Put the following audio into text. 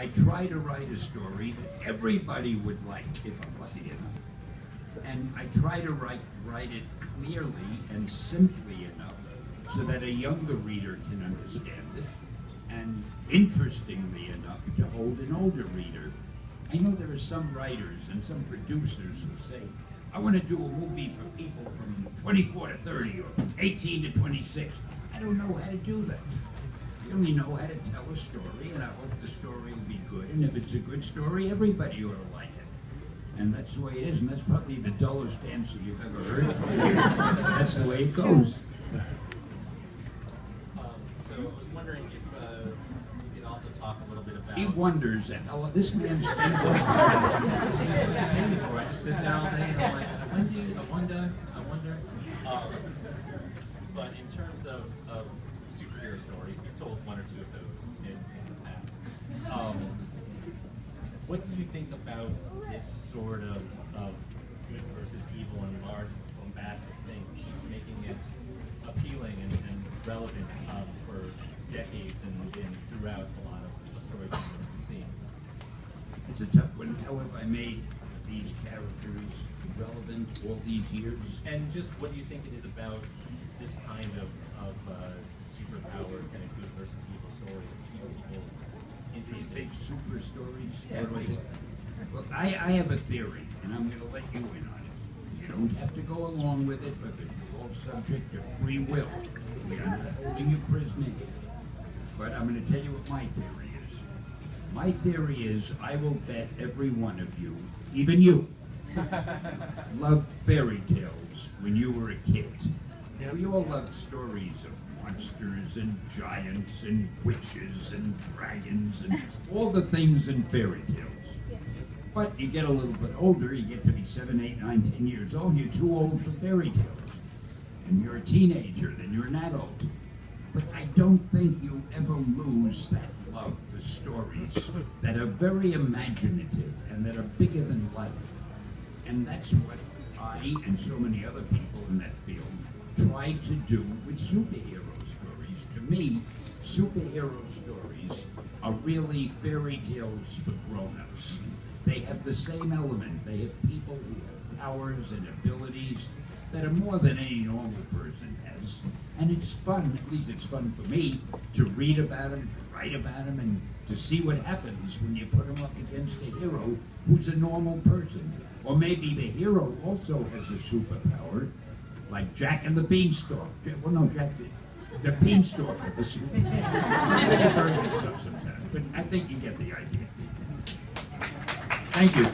I try to write a story that everybody would like if I'm lucky enough. And I try to write it clearly and simply enough so that a younger reader can understand it, and interestingly enough to hold an older reader. I know there are some writers and some producers who say, I want to do a movie for people from 24 to 30 or 18 to 26. I don't know how to do that. I only know how to tell a story, and I hope the story will be good. And if it's a good story, everybody ought to like it. And that's the way it is, and that's probably the dullest answer you've ever heard. That's the way it goes. So I was wondering if you could also talk a little bit about... He wonders, and this man spends his time. I just sit there all day and I'm like, I wonder. But in terms of superhero stories, you've told one or two of those in the past. What do you think about this sort of good versus evil and large bombastic thing, just making it appealing and relevant for decades and throughout a lot of stories that we've seen? It's a tough one. How have I made these characters relevant all these years? And just what do you think it is about this kind of superpower, kind of good versus evil stories that keep people These interested? big super stories. Yeah, right. Well, I have a theory, and I'm going to let you in on it. You don't have to go along with it, but you're all subject to free will. We are not holding you prisoner here. But I'm going to tell you what my theory is. My theory is I will bet every one of you, even you, loved fairy tales when you were a kid. We all loved stories of monsters and giants and witches and dragons and all the things in fairy tales. But you get a little bit older, you get to be 7, 8, 9, 10 years old, you're too old for fairy tales. And you're a teenager, then you're an adult. But I don't think you ever lose that love for stories that are very imaginative and that are bigger than life. And that's what I and so many other people in that field try to do with superhero stories. To me, superhero stories are really fairy tales for grown-ups. They have the same element. They have people who have powers and abilities that are more than any normal person has. And it's fun, at least it's fun for me, to read about them, to write about them, and to see what happens when you put them up against a hero who's a normal person. Or maybe the hero also has a superpower, like Jack and the Beanstalk. Well, no, Jack, the Beanstalk had the superpower. I get very mixed up sometimes, but I think you get the idea. Thank you.